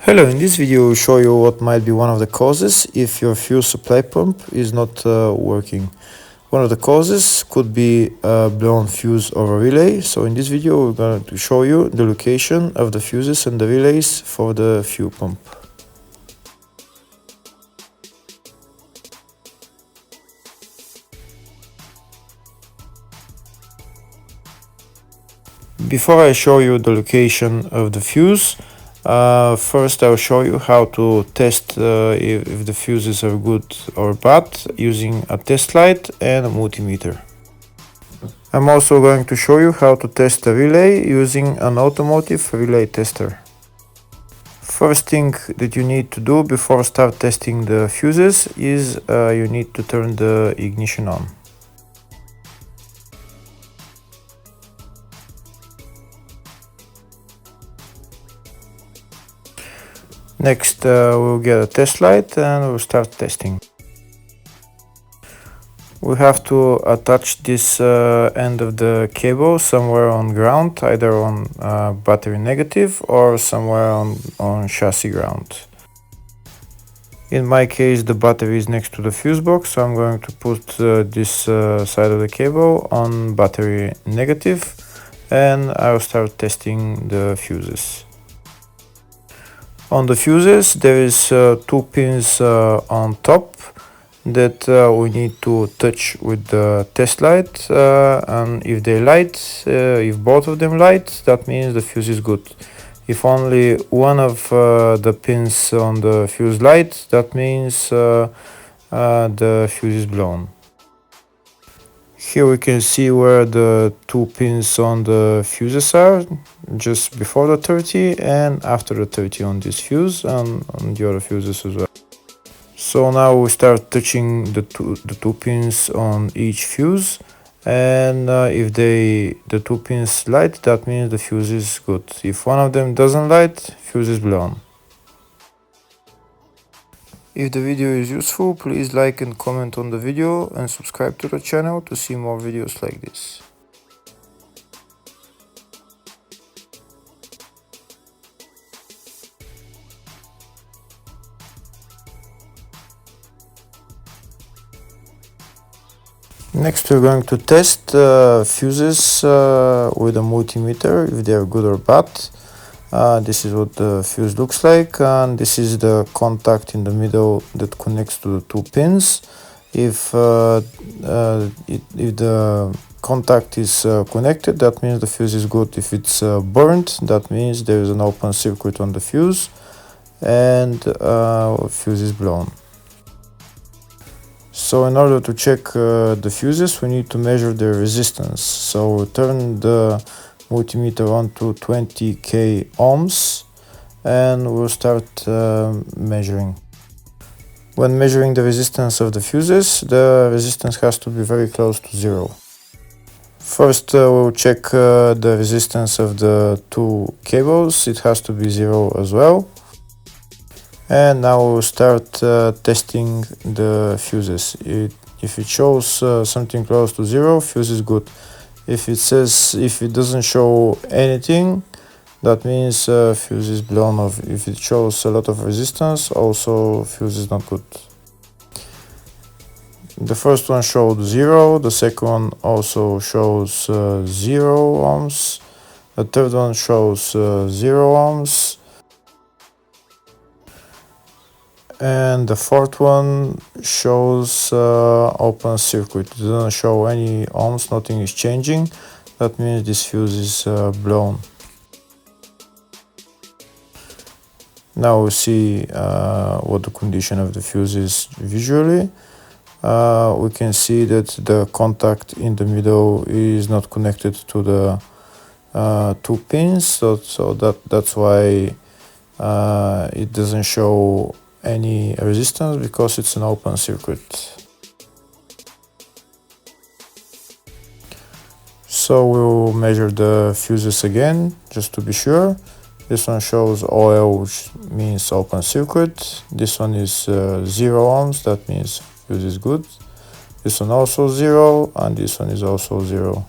Hello, in this video we'll show you what might be one of the causes if your fuel supply pump is not working. One of the causes could be a blown fuse or a relay. So in this video we're going to show you the location of the fuses and the relays for the fuel pump. Before I show you the location of the fuse, first I'll show you how to test if the fuses are good or bad using a test light and a multimeter. I'm also going to show you how to test a relay using an automotive relay tester. First thing that you need to do before start testing the fuses is you need to turn the ignition on. Next, we'll get a test light and we'll start testing. We have to attach this end of the cable somewhere on ground, either on battery negative or somewhere on chassis ground. In my case, the battery is next to the fuse box, so I'm going to put this side of the cable on battery negative, and I'll start testing the fuses. On the fuses, there is two pins on top that we need to touch with the test light, and if they light, if both of them light, that means the fuse is good. If only one of the pins on the fuse light, that means the fuse is blown. Here we can see where the two pins on the fuses are, just before the 30 and after the 30 on this fuse and on the other fuses as well. So now we start touching the two pins on each fuse, and if the two pins light, that means the fuse is good. If one of them doesn't light, fuse is blown. If the video is useful, please like and comment on the video and subscribe to the channel to see more videos like this. Next, we're going to test fuses with a multimeter, if they are good or bad. This is what the fuse looks like, and this is the contact in the middle that connects to the two pins. If the contact is connected, that means the fuse is good. If it's burnt, that means there is an open circuit on the fuse and fuse is blown. So in order to check the fuses, we need to measure their resistance. So we'll turn the multimeter on to 20k ohms and we'll start measuring. When measuring the resistance of the fuses, the resistance has to be very close to zero. First we'll check the resistance of the two cables. It has to be zero as well. And now we'll start testing the fuses. If it shows something close to zero, fuse is good. If it doesn't show anything, that means fuse is blown off. If it shows a lot of resistance, also fuse is not good. The first one showed 0, the second one also shows 0 ohms, the third one shows 0 ohms, and the fourth one shows open circuit. It doesn't show any ohms, nothing is changing. That means this fuse is blown. Now we see what the condition of the fuse is visually. We can see that the contact in the middle is not connected to the two pins, so that's why it doesn't show any resistance, because it's an open circuit. So we'll measure the fuses again, just to be sure. This one shows OL, which means open circuit. This one is 0 ohms, that means fuse is good. This one also 0, and this one is also 0.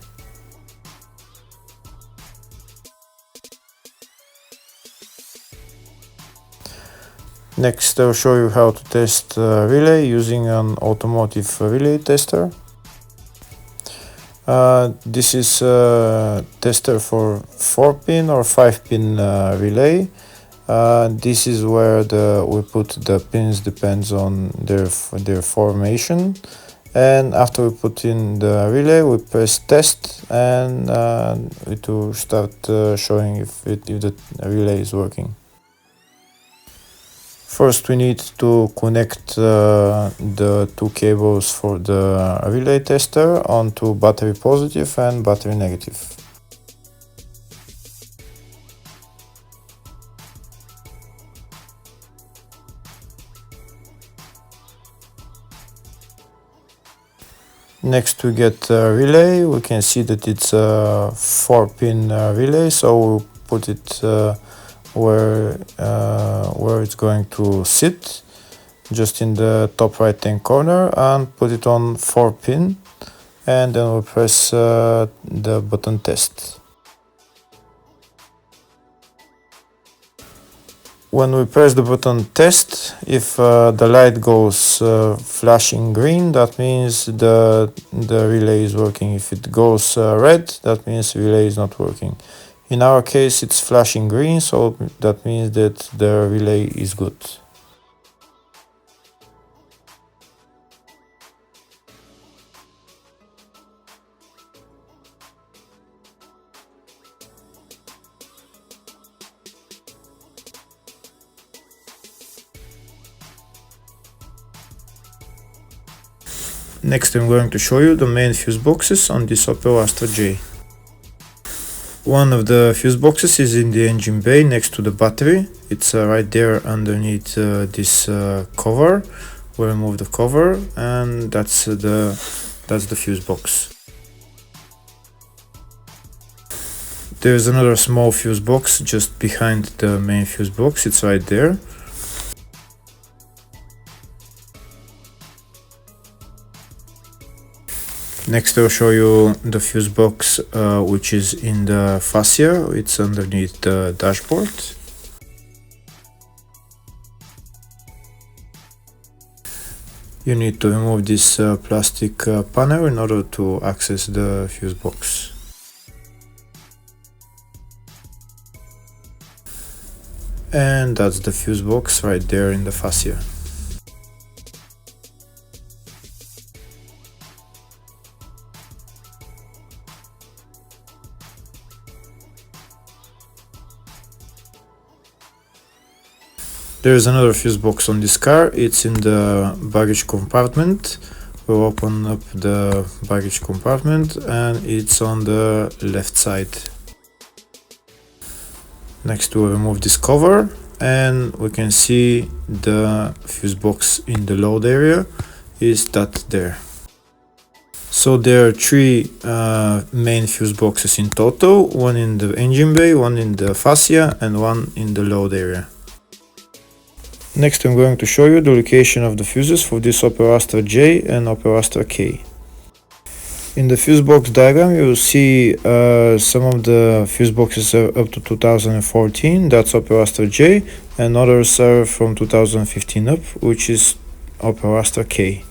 Next, I'll show you how to test relay using an automotive relay tester. This is a tester for 4-pin or 5-pin relay. This is where we put the pins, depends on their formation. And after we put in the relay, we press test, and it will start showing if the relay is working. First, we need to connect the two cables for the relay tester onto battery positive and battery negative. Next, we get a relay. We can see that it's a 4-pin relay, so we'll put it where it's going to sit, just in the top right hand corner, and put it on 4-pin, and then we'll press the button test. When we press the button test, if the light goes flashing green, that means the relay is working. If it goes red, that means the relay is not working. In our case, it's flashing green, so that means that the relay is good. Next, I'm going to show you the main fuse boxes on this Opel Astra J. One of the fuse boxes is in the engine bay next to the battery. It's right there underneath this cover. We'll remove the cover, and that's the fuse box. There's another small fuse box just behind the main fuse box. It's right there. Next, I'll show you the fuse box which is in the fascia. It's underneath the dashboard. You need to remove this plastic panel in order to access the fuse box. And that's the fuse box right there in the fascia. There's another fuse box on this car. It's in the baggage compartment. We'll open up the baggage compartment, and it's on the left side. Next, we'll remove this cover, and we can see the fuse box in the load area is that there. So there are three main fuse boxes in total, one in the engine bay, one in the fascia, and one in the load area. Next, I'm going to show you the location of the fuses for this Opel Astra J and Opel Astra K. In the fuse box diagram, you will see some of the fuse boxes are up to 2014, that's Opel Astra J, and others are from 2015 up, which is Opel Astra K.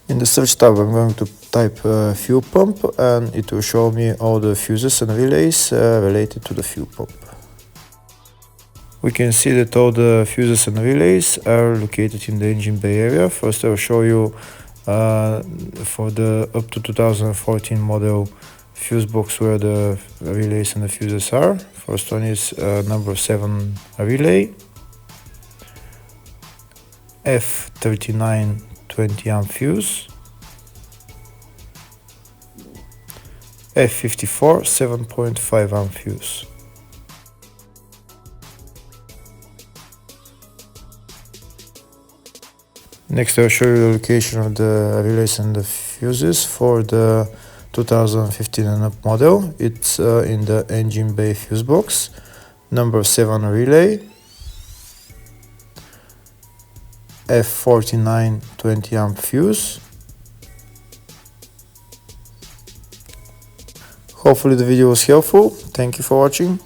In the search tab, I'm going to type fuel pump, and it will show me all the fuses and relays related to the fuel pump. We can see that all the fuses and relays are located in the engine bay area. First, I'll show you for the up to 2014 model fuse box where the relays and the fuses are. First one is number 7 relay, F39 20 amp fuse, F54 7.5 amp fuse. Next, I'll show you the location of the relays and the fuses for the 2015 and up model. It's in the engine bay fuse box, number 7 relay, F49 20 amp fuse. Hopefully the video was helpful. Thank you for watching.